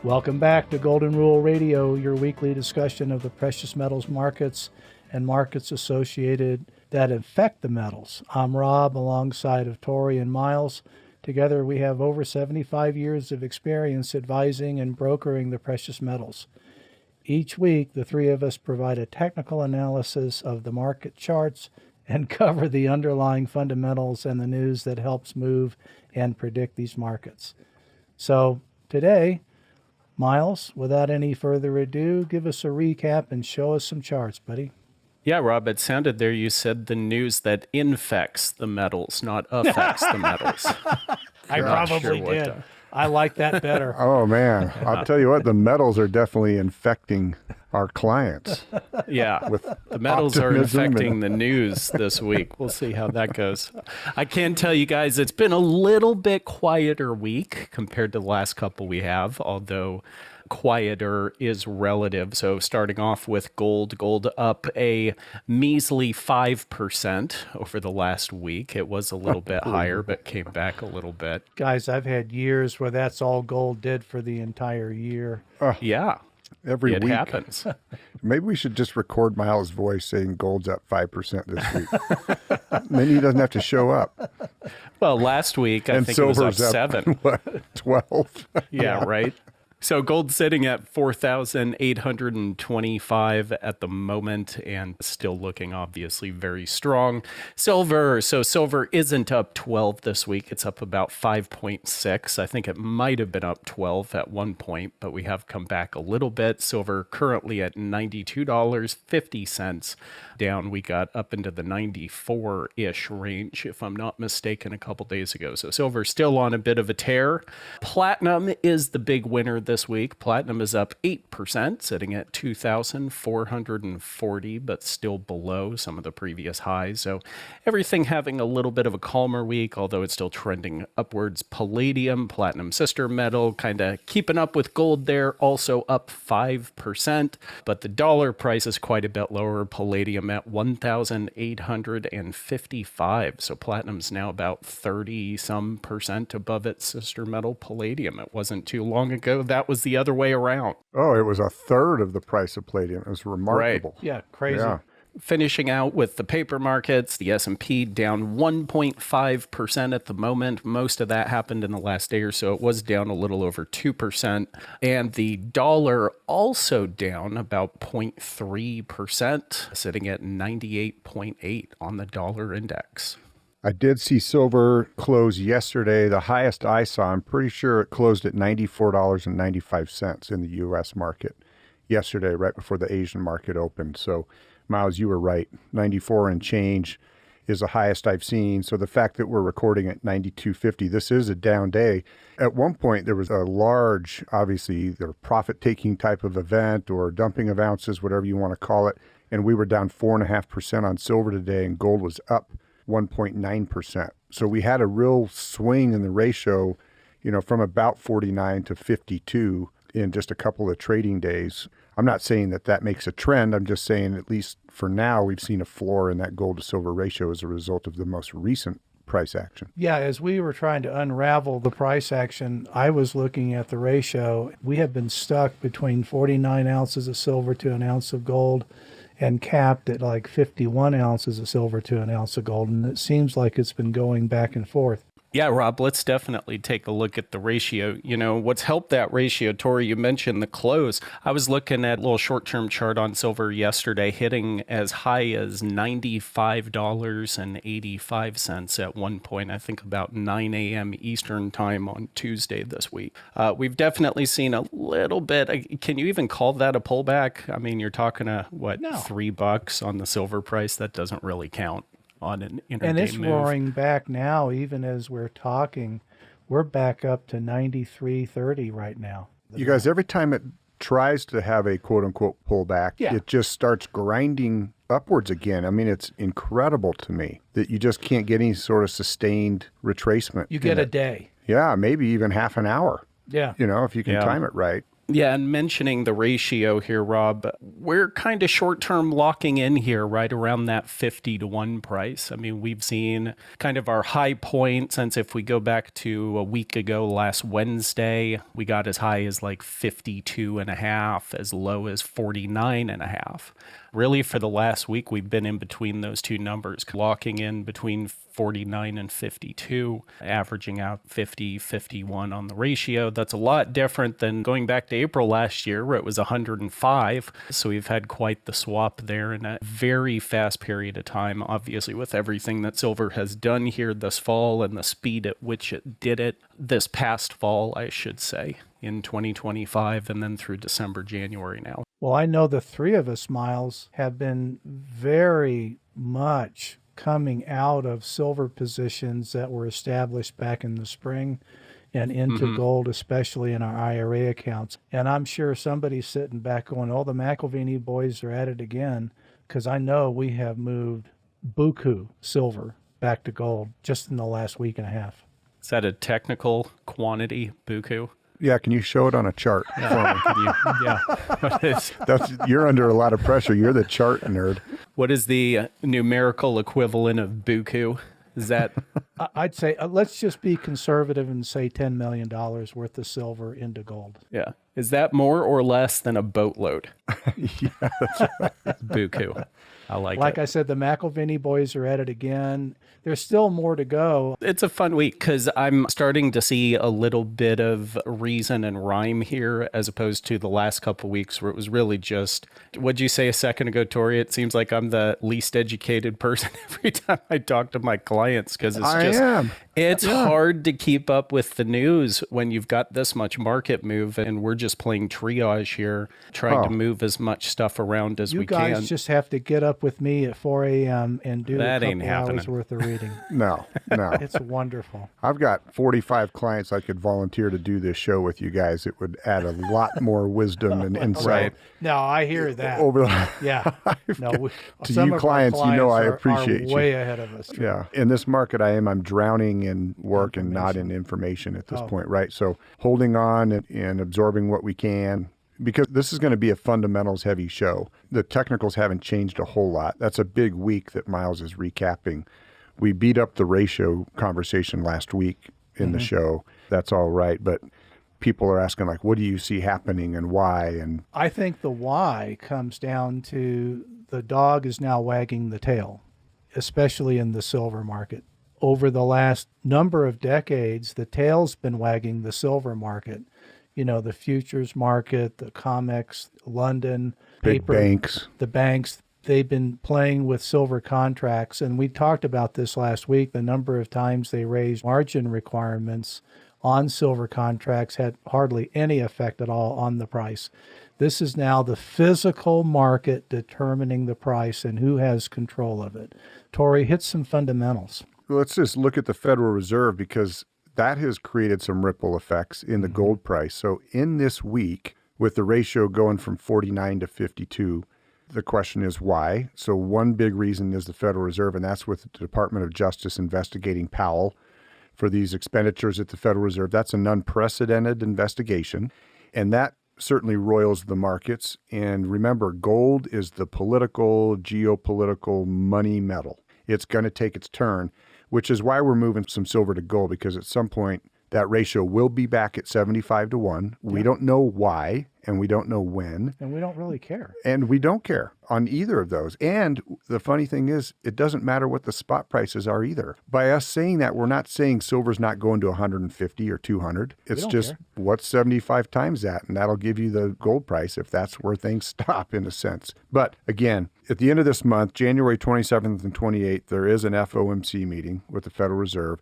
Welcome back to Golden Rule Radio, your weekly discussion of the precious metals markets and markets associated that affect the metals. I'm Rob, alongside of Tori and Miles. Together we have over 75 years of experience advising and brokering the precious metals. Each week, the three of us provide a technical analysis of the market charts and cover the underlying fundamentals and the news that helps move and predict these markets. So today, Miles, without any further ado, give us a recap and show us some charts, buddy. Yeah, Rob, it sounded there you said the news that infects the metals, not affects the metals. I probably did. I like that better. Oh, man. I'll tell you what, the metals are definitely infecting our clients. Yeah, the metals are infecting the news this week. We'll see how that goes. I can tell you guys it's been a little bit quieter week compared to the last couple we have, although quieter is relative. So starting off with gold up a measly 5% over the last week. It was a little bit higher, but came back a little bit. Guys, I've had years where that's all gold did for the entire year. Yeah. Every it week. happens. Maybe we should just record Miles' voice saying gold's up 5% this week. Then he doesn't have to show up. Well, last week, I think it was up 7. What, 12? Yeah, right. So gold sitting at 4,825 at the moment and still looking obviously very strong. Silver isn't up 12 this week. It's up about 5.6. I think it might have been up 12 at one point, but we have come back a little bit. Silver currently at $92.50 down. We got up into the 94-ish range, if I'm not mistaken, a couple days ago. So silver still on a bit of a tear. Platinum is the big winner this week. Platinum is up 8%, sitting at 2,440, but still below some of the previous highs. So everything having a little bit of a calmer week, although it's still trending upwards. Palladium, platinum sister metal, kind of keeping up with gold there, also up 5%, but the dollar price is quite a bit lower. Palladium at 1,855. So platinum's now about 30% above its sister metal, palladium. It wasn't too long ago that was the other way around. Oh, it was a third of the price of palladium. It was remarkable. Right. Yeah, crazy. Yeah. Finishing out with the paper markets, the S&P down 1.5% at the moment. Most of that happened in the last day or so. It was down a little over 2%. And the dollar also down about 0.3%, sitting at 98.8 on the dollar index. I did see silver close yesterday. The highest I saw, I'm pretty sure it closed at $94.95 in the U.S. market yesterday, right before the Asian market opened. So, Miles, you were right. 94 and change is the highest I've seen. So the fact that we're recording at 92.50, this is a down day. At one point, there was a large, obviously, either profit-taking type of event or dumping of ounces, whatever you want to call it. And we were down 4.5% on silver today, and gold was up 1.9%. So we had a real swing in the ratio, from about 49 to 52 in just a couple of trading days. I'm not saying that makes a trend. I'm just saying, at least for now, we've seen a floor in that gold to silver ratio as a result of the most recent price action. Yeah, as we were trying to unravel the price action, I was looking at the ratio. We have been stuck between 49 ounces of silver to an ounce of gold and capped at like 51 ounces of silver to an ounce of gold. And it seems like it's been going back and forth. Yeah, Rob, let's definitely take a look at the ratio. What's helped that ratio, Tori, you mentioned the close. I was looking at a little short-term chart on silver yesterday, hitting as high as $95.85 at one point, I think about 9 a.m. Eastern time on Tuesday this week. We've definitely seen a little bit. Can you even call that a pullback? I mean, you're talking $3 on the silver price. That doesn't really count on an intraday and it's move. roaring back now. Even as we're talking, we're back up to 93.30 right now. You guys, every time it tries to have a quote-unquote pullback, it just starts grinding upwards again. I mean, it's incredible to me that you just can't get any sort of sustained retracement. You get a day. Yeah, maybe even half an hour. Yeah. If you can time it right. Yeah, and mentioning the ratio here, Rob, we're kind of short-term locking in here right around that 50 to 1 price. I mean, we've seen kind of our high point since if we go back to a week ago, last Wednesday, we got as high as like 52.5, as low as 49.5. Really, for the last week, we've been in between those two numbers, locking in between 49 and 52, averaging out 50, 51 on the ratio. That's a lot different than going back to April last year, where it was 105. So we've had quite the swap there in a very fast period of time, obviously, with everything that silver has done here this fall and the speed at which it did it this past fall, I should say, in 2025 and then through December, January now. Well, I know the three of us, Miles, have been very much coming out of silver positions that were established back in the spring and into gold, especially in our IRA accounts. And I'm sure somebody's sitting back going, oh, the McElveen boys are at it again, because I know we have moved buku silver back to gold just in the last week and a half. Is that a technical quantity, buku? Yeah, can you show it on a chart for me? What is, You're under a lot of pressure. You're the chart nerd. what is the numerical equivalent of buku? Is that I'd say let's just be conservative and say $10 million worth of silver into gold. yeah? Is that more or less than a boatload? Yeah, that's right. Buku. I like Like it. I said, the McElveen boys are at it again. There's still more to go. It's a fun week because I'm starting to see a little bit of reason and rhyme here as opposed to the last couple of weeks where it was really just, what'd you say a second ago, Tori? It seems like I'm the least educated person every time I talk to my clients because it's hard to keep up with the news when you've got this much market move and we're just playing triage here, trying to move as much stuff around as we can. You guys just have to get up with me at 4 a.m. and do That a ain't couple hours happening. worth of reading. No. It's wonderful. I've got 45 clients I could volunteer to do this show with you guys. It would add a lot more wisdom and insight. Right. No, I hear that. Over the, Yeah. No, To some you of our clients, you know I are appreciate you. way ahead of us. Yeah. In this market, I'm drowning in work and not in information at this point, right? So holding on and absorbing what we can, because this is going to be a fundamentals heavy show. The technicals haven't changed a whole lot. That's a big week that Miles is recapping. We beat up the ratio conversation last week in the show. That's all right. But people are asking, like, what do you see happening and why? And I think the why comes down to the dog is now wagging the tail, especially in the silver market. Over the last number of decades, the tail's been wagging the silver market. You know, the futures market, the COMEX, London, big paper, banks. the banks, they've been playing with silver contracts. And we talked about this last week. The number of times they raised margin requirements on silver contracts had hardly any effect at all on the price. This is now the physical market determining the price and who has control of it. Tori, hit some fundamentals. Let's just look at the Federal Reserve because that has created some ripple effects in the gold price. So in this week, with the ratio going from 49 to 52, the question is why? So one big reason is the Federal Reserve, and that's with the Department of Justice investigating Powell for these expenditures at the Federal Reserve. That's an unprecedented investigation, and that certainly roils the markets. And remember, gold is the political, geopolitical money metal. It's going to take its turn, which is why we're moving some silver to gold, because at some point that ratio will be back at 75 to 1. We don't know why, and we don't know when. And we don't really care. And we don't care on either of those. And the funny thing is, it doesn't matter what the spot prices are either. By us saying that, we're not saying silver's not going to 150 or 200. It's don't just care. what's 75 times that, and that'll give you the gold price if that's where things stop in a sense. But again, at the end of this month, January 27th and 28th, there is an FOMC meeting with the Federal Reserve,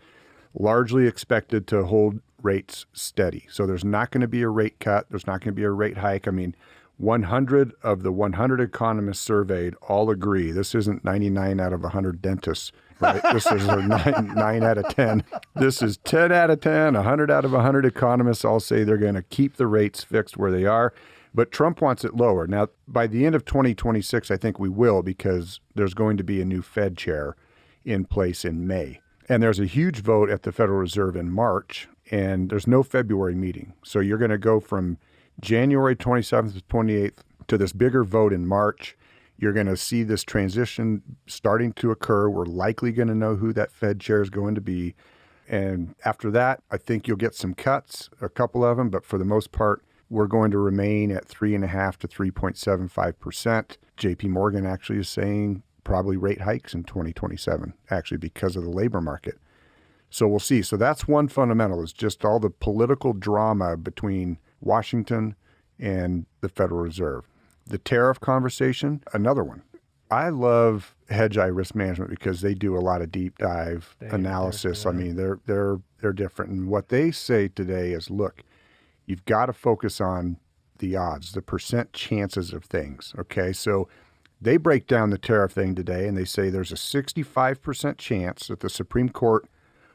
largely expected to hold rates steady. So there's not going to be a rate cut. There's not going to be a rate hike. I mean, 100 of the 100 economists surveyed all agree. This isn't 99 out of 100 dentists, right? This is a 9 out of 10. This is 10 out of 10. 100 out of 100 economists all say they're going to keep the rates fixed where they are. But Trump wants it lower. Now, by the end of 2026, I think we will, because there's going to be a new Fed chair in place in May. And there's a huge vote at the Federal Reserve in March, and there's no February meeting. So you're going to go from January 27th to 28th to this bigger vote in March. You're going to see this transition starting to occur. We're likely going to know who that Fed chair is going to be. And after that, I think you'll get some cuts, a couple of them, but for the most part, we're going to remain at 3.5 to 3.75%. JP Morgan actually is saying probably rate hikes in 2027, actually because of the labor market. So we'll see. So that's one fundamental, is just all the political drama between Washington and the Federal Reserve. The tariff conversation, another one. I love Hedgeye Risk Management because they do a lot of deep dive analysis. I mean, they're different. And what they say today is, look, you've got to focus on the odds, the percent chances of things. Okay, so they break down the tariff thing today, and they say there's a 65% chance that the Supreme Court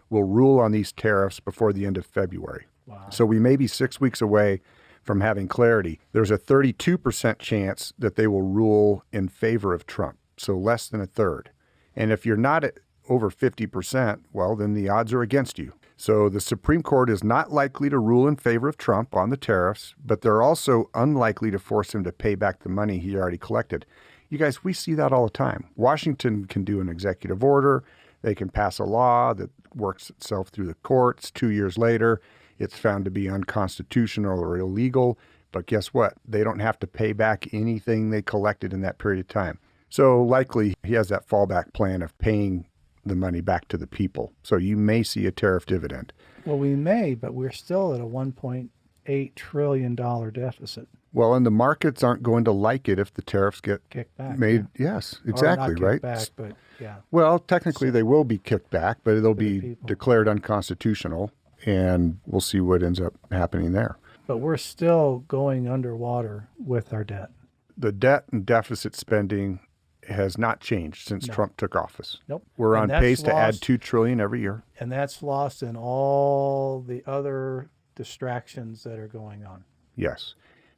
will rule on these tariffs before the end of February. Wow. So we may be 6 weeks away from having clarity. There's a 32% chance that they will rule in favor of Trump, so less than a third. And if you're not at over 50%, well, then the odds are against you. So the Supreme Court is not likely to rule in favor of Trump on the tariffs, but they're also unlikely to force him to pay back the money he already collected. You guys, we see that all the time. Washington can do an executive order. They can pass a law that works itself through the courts. 2 years later, it's found to be unconstitutional or illegal. But guess what? They don't have to pay back anything they collected in that period of time. So likely he has that fallback plan of paying the money back to the people. So you may see a tariff dividend. Well, we may, but we're still at a $1.8 trillion deficit. Well, and the markets aren't going to like it if the tariffs get Kicked back. made. Yes, Or exactly, not right? kicked back, but yeah. Well, technically they will be kicked back, but it'll the be people. declared unconstitutional, and we'll see what ends up happening there. But we're still going underwater with our debt. The debt and deficit spending has not changed since No. Trump took office. Nope. We're And on that's pace to add lost- $2 trillion every year. And that's lost in all the other distractions that are going on. Yes.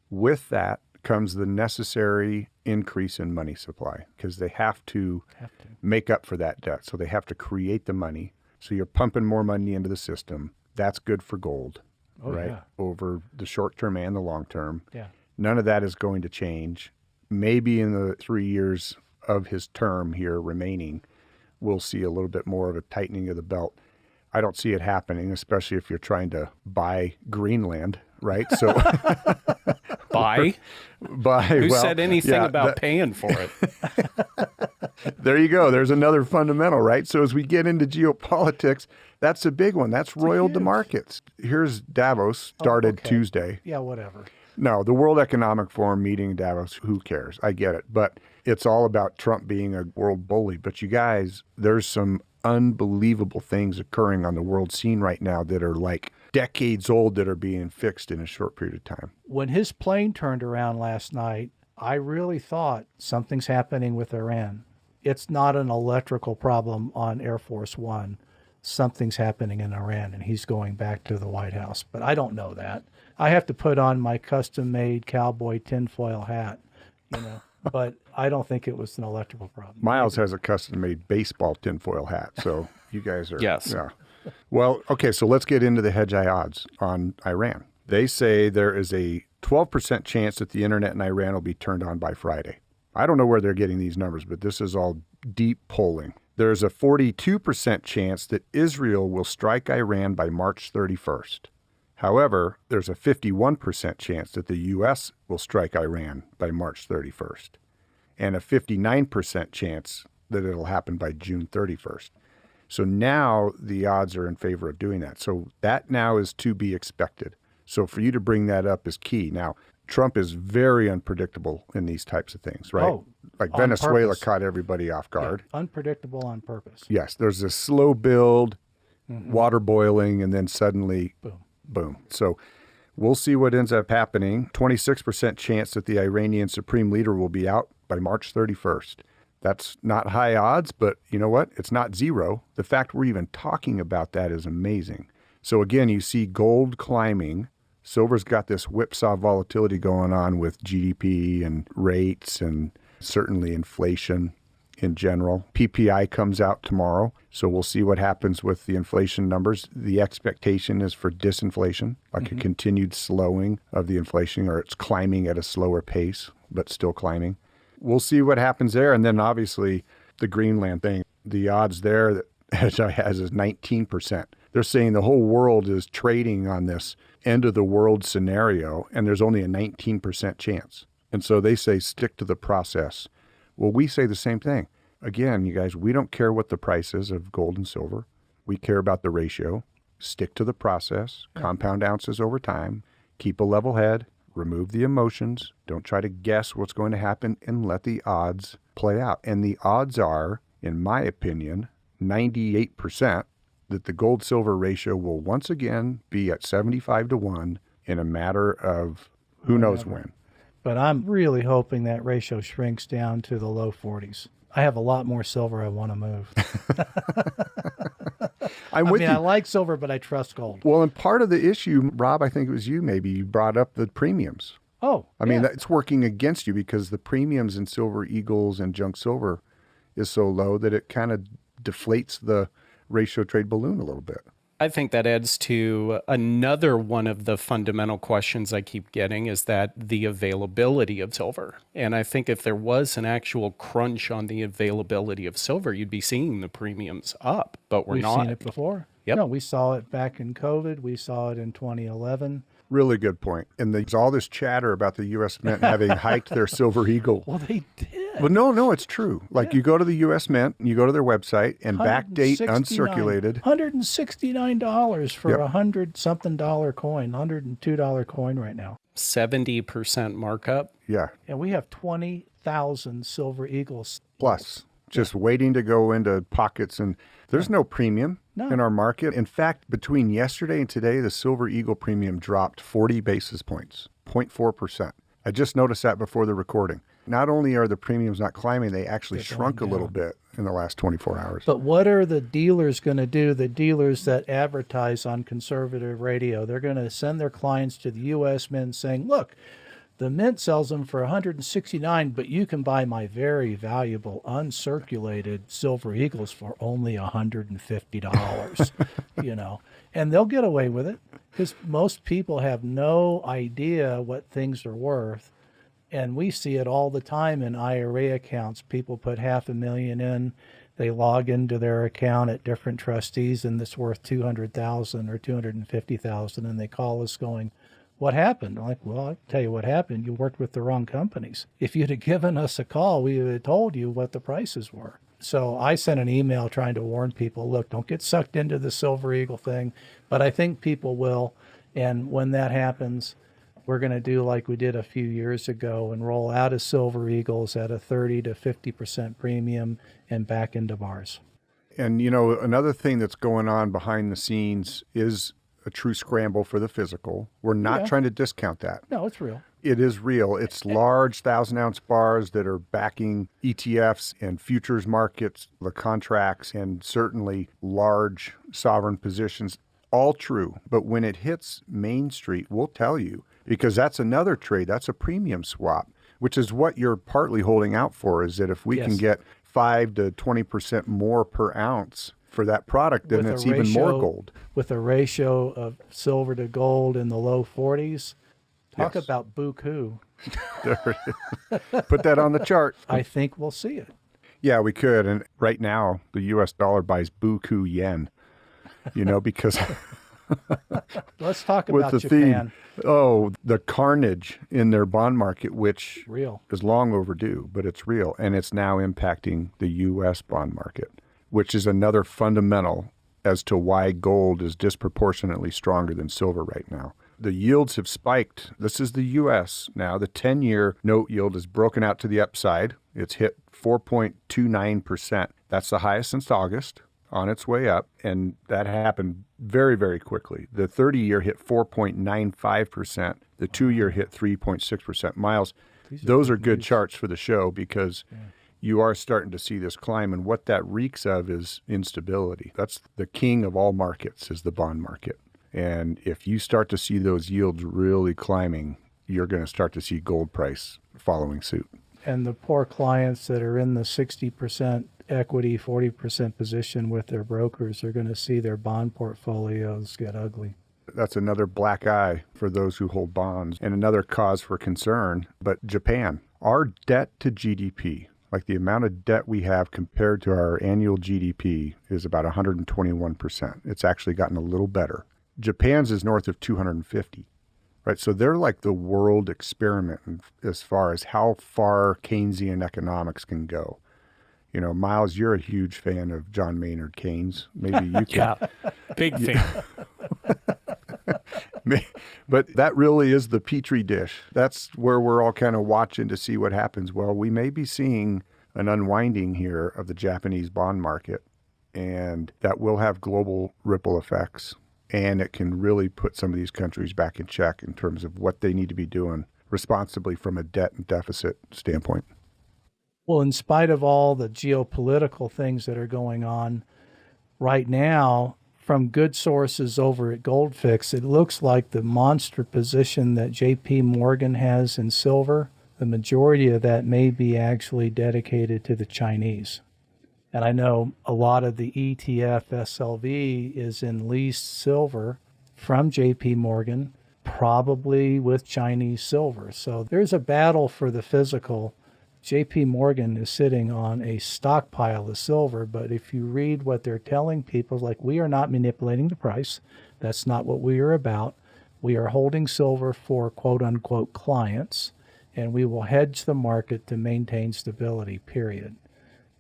With that comes the necessary increase in money supply, because they have to make up for that debt. So they have to create the money. So you're pumping more money into the system. That's good for gold, right? Yeah. Over the short term and the long term. Yeah. None of that is going to change. Maybe in the 3 years of his term here remaining, we'll see a little bit more of a tightening of the belt. I don't see it happening, especially if you're trying to buy Greenland, right? So Buy? Who well, said anything yeah, about paying for it? there you go. There's another fundamental, right? So as we get into geopolitics, that's a big one. That's roiled the huge. markets. Here's Davos, started okay. Tuesday. Yeah, whatever. No, the World Economic Forum meeting in Davos, who cares? I get it. But it's all about Trump being a world bully. But you guys, there's some unbelievable things occurring on the world scene right now that are like decades old that are being fixed in a short period of time. When his plane turned around last night, I really thought something's happening with Iran. It's not an electrical problem on Air Force One. Something's happening in Iran, and he's going back to the White House. But I don't know that. I have to put on my custom-made cowboy tinfoil hat, but I don't think it was an electrical problem. Miles has a custom-made baseball tinfoil hat, so you guys are... Yes. Yeah. Well, okay, so let's get into the Hedgeye odds on Iran. They say there is a 12% chance that the internet in Iran will be turned on by Friday. I don't know where they're getting these numbers, but this is all deep polling. There's a 42% chance that Israel will strike Iran by March 31st. However, there's a 51% chance that the U.S. will strike Iran by March 31st, and a 59% chance that it'll happen by June 31st. So now the odds are in favor of doing that. So that now is to be expected. So for you to bring that up is key. Now, Trump is very unpredictable in these types of things, right? Oh, like on Venezuela purpose. caught everybody off guard. Yeah, unpredictable on purpose. Yes, there's a slow build, water boiling, and then suddenly, boom. So we'll see what ends up happening. 26% chance that the Iranian supreme leader will be out by March 31st. That's not high odds, but you know what? It's not zero. The fact we're even talking about that is amazing. So again, you see gold climbing. Silver's got this whipsaw volatility going on with GDP and rates and certainly inflation. in general. PPI comes out tomorrow, so we'll see what happens with the inflation numbers. The expectation is for disinflation, like a continued slowing of the inflation, or it's climbing at a slower pace, but still climbing. We'll see what happens there. And then obviously the Greenland thing, the odds there that Hedgeye has is 19%. They're saying the whole world is trading on this end of the world scenario, and there's only a 19% chance. And so they say stick to the process. Well, we say the same thing. Again, you guys, we don't care what the price is of gold and silver. We care about the ratio. Stick to the process, compound ounces over time, keep a level head, remove the emotions, don't try to guess what's going to happen, and let the odds play out. And the odds are, in my opinion, 98% that the gold-silver ratio will once again be at 75-1 in a matter of who knows when. But I'm really hoping that ratio shrinks down to the low 40s. I have a lot more silver I want to move. I like silver, but I trust gold. Well, and part of the issue, Rob, I think it was you maybe, you brought up the premiums. Oh, I mean, that's working against you because the premiums in Silver Eagles and junk silver is so low that it kind of deflates the ratio trade balloon a little bit. I think that adds to another one of the fundamental questions I keep getting is that the availability of silver. And I think if there was an actual crunch on the availability of silver, you'd be seeing the premiums up, but we've not. We've seen it before. Yep. No, we saw it back in COVID. We saw it in 2011. Really good point. And there's all this chatter about the U.S. Mint having hiked their Silver Eagle. Well, they did. Well, no, it's true. Like you go to the U.S. Mint, you go to their website, and backdate uncirculated. $169 for a $100-something coin, $102 coin right now. 70% markup. Yeah. And we have 20,000 Silver Eagles. Plus, just waiting to go into pockets. And there's no premium in our market. In fact, between yesterday and today, the Silver Eagle premium dropped 40 basis points, 0.4%. I just noticed that before the recording. Not only are the premiums not climbing, they actually shrunk a little bit in the last 24 hours. But what are the dealers going to do? The dealers that advertise on conservative radio, they're going to send their clients to the U.S. Mint saying, look, the Mint sells them for $169, but you can buy my very valuable uncirculated Silver Eagles for only $150, and they'll get away with it because most people have no idea what things are worth. And we see it all the time in IRA accounts. People put $500,000 in, they log into their account at different trustees, and it's worth $200,000 or $250,000, and they call us going, what happened? I'm like, well, I'll tell you what happened. You worked with the wrong companies. If you'd have given us a call, we would have told you what the prices were. So I sent an email trying to warn people, look, don't get sucked into the Silver Eagle thing. But I think people will. And when that happens, we're going to do like we did a few years ago and roll out of Silver Eagles at a 30 to 50% premium and back into bars. And, another thing that's going on behind the scenes is a true scramble for the physical. We're not trying to discount that. No, it's real. It is real. It's large 1,000-ounce bars that are backing ETFs and futures markets, the contracts, and certainly large sovereign positions. All true. But when it hits Main Street, we'll tell you, because that's another trade. That's a premium swap, which is what you're partly holding out for, is that if we can get 5 to 20% more per ounce for that product, then it's even more gold. With a ratio of silver to gold in the low 40s, talk about buku. There it is. Put that on the chart. I think we'll see it. Yeah, we could. And right now, the U.S. dollar buys buku yen, because... Let's talk with about the Japan. Theme. The carnage in their bond market, which is long overdue, but it's real. And it's now impacting the U.S. bond market, which is another fundamental as to why gold is disproportionately stronger than silver right now. The yields have spiked. This is the U.S. now. The 10-year note yield is broken out to the upside. It's hit 4.29%. That's the highest since August, on its way up, and that happened very, very quickly. The 30-year hit 4.95%. The 2-year hit 3.6%. Miles, those are good charts for the show because you are starting to see this climb, and what that reeks of is instability. That's the king of all markets, is the bond market. And if you start to see those yields really climbing, you're going to start to see gold price following suit. And the poor clients that are in the 60% equity, 40% position with their brokers are going to see their bond portfolios get ugly. That's another black eye for those who hold bonds and another cause for concern. But Japan, our debt to GDP, like the amount of debt we have compared to our annual GDP, is about 121%. It's actually gotten a little better. Japan's is north of 250, right? So they're like the world experiment as far as how far Keynesian economics can go. You know, Miles, you're a huge fan of John Maynard Keynes. Maybe you can. Yeah, big fan. But that really is the petri dish. That's where we're all kind of watching to see what happens. Well, we may be seeing an unwinding here of the Japanese bond market, and that will have global ripple effects. And it can really put some of these countries back in check in terms of what they need to be doing responsibly from a debt and deficit standpoint. Well, in spite of all the geopolitical things that are going on right now, from good sources over at Goldfix, it looks like the monster position that JP Morgan has in silver, the majority of that may be actually dedicated to the Chinese. And I know a lot of the ETF SLV is in leased silver from JP Morgan, probably with Chinese silver. So there's a battle for the physical. JP Morgan is sitting on a stockpile of silver, but if you read what they're telling people, like, we are not manipulating the price. That's not what we are about. We are holding silver for quote unquote clients, and we will hedge the market to maintain stability, period.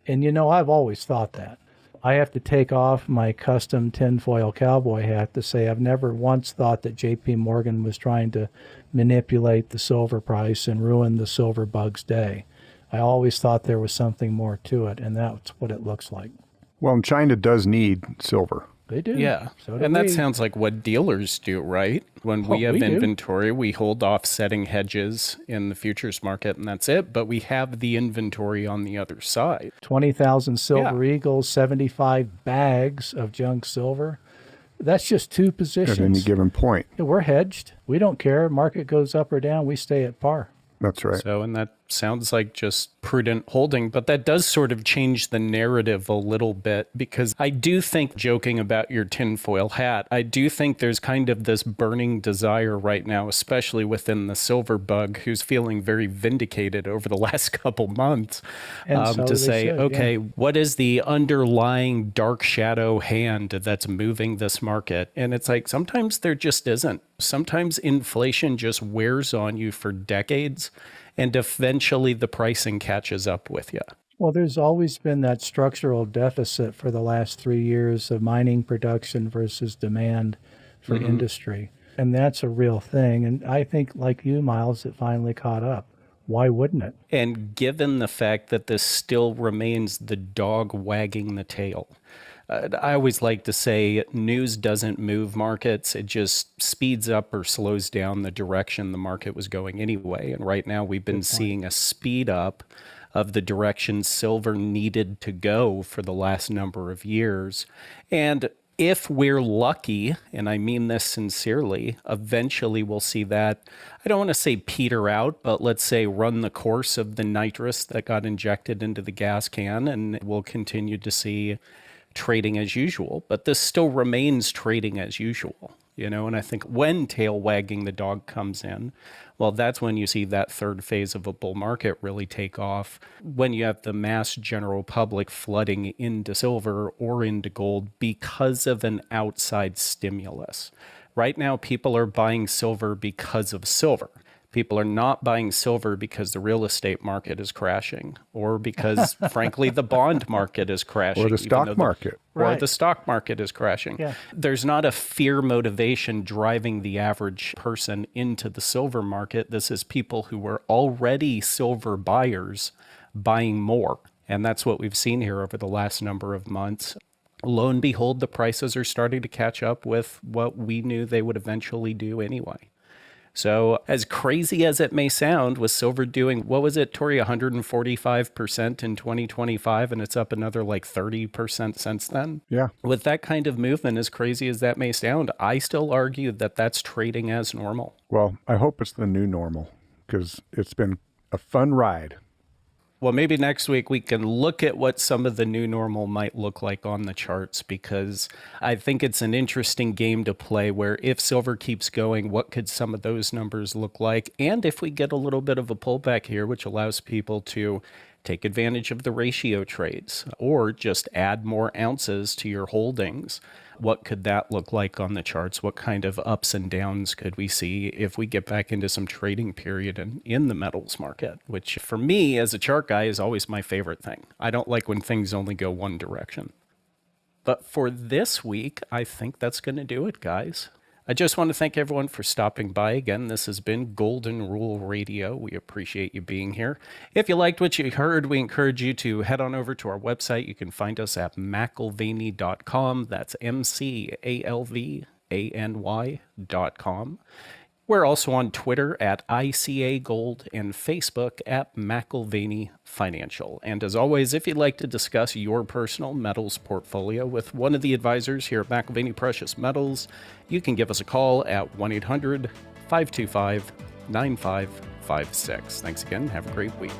And you know, I've always thought that. I have to take off my custom tinfoil cowboy hat to say I've never once thought that JP Morgan was trying to manipulate the silver price and ruin the silver bug's day. I always thought there was something more to it, and that's what it looks like. Well, and China does need silver. They do. Yeah. So do and that we. sounds like what dealers do, right? When we have we do. inventory, we hold off setting hedges in the futures market, and that's it. But we have the inventory on the other side. 20,000 silver eagles, 75 bags of junk silver. That's just two positions. At any given point. We're hedged. We don't care. Market goes up or down. We stay at par. That's right. So, and that sounds like just prudent holding, but that does sort of change the narrative a little bit, because I do think, joking about your tinfoil hat, I do think there's kind of this burning desire right now, especially within the silver bug, who's feeling very vindicated over the last couple months, to say, okay, what is the underlying dark shadow hand that's moving this market? And it's like, sometimes there just isn't. Sometimes inflation just wears on you for decades, and eventually the pricing catches up with you. Well, there's always been that structural deficit for the last 3 years of mining production versus demand for industry. And that's a real thing. And I think, like you, Miles, it finally caught up. Why wouldn't it? And given the fact that this still remains the dog wagging the tail, I always like to say news doesn't move markets. It just speeds up or slows down the direction the market was going anyway. And right now we've been seeing a speed up of the direction silver needed to go for the last number of years. And if we're lucky, and I mean this sincerely, eventually we'll see that, I don't want to say peter out, but let's say run the course of the nitrous that got injected into the gas can, and we'll continue to see trading as usual. But this still remains trading as usual, you know, and I think when tail wagging the dog comes in, well, that's when you see that third phase of a bull market really take off, when you have the mass general public flooding into silver or into gold because of an outside stimulus. Right now, people are buying silver because of silver. People are not buying silver because the real estate market is crashing, or because, frankly, the bond market is crashing. Or the stock market. Or the stock market is crashing. Yeah. There's not a fear motivation driving the average person into the silver market. This is people who were already silver buyers buying more. And that's what we've seen here over the last number of months. Lo and behold, the prices are starting to catch up with what we knew they would eventually do anyway. So as crazy as it may sound, with silver doing, what was it, Tori, 145% in 2025, and it's up another like 30% since then? Yeah. With that kind of movement, as crazy as that may sound, I still argue that that's trading as normal. Well, I hope it's the new normal, because it's been a fun ride. Well, maybe next week we can look at what some of the new normal might look like on the charts, because I think it's an interesting game to play where if silver keeps going, what could some of those numbers look like? And if we get a little bit of a pullback here, which allows people to take advantage of the ratio trades or just add more ounces to your holdings, what could that look like on the charts? What kind of ups and downs could we see if we get back into some trading period in the metals market, which for me as a chart guy is always my favorite thing. I don't like when things only go one direction. But for this week, I think that's going to do it, guys. I just want to thank everyone for stopping by again. This has been Golden Rule Radio. We appreciate you being here. If you liked what you heard, we encourage you to head on over to our website. You can find us at McIlvaney.com. That's McAlvany.com. We're also on Twitter at ICA Gold and Facebook at McIlvaney Financial. And as always, if you'd like to discuss your personal metals portfolio with one of the advisors here at McIlvaney Precious Metals, you can give us a call at 1-800-525-9556. Thanks again. Have a great week.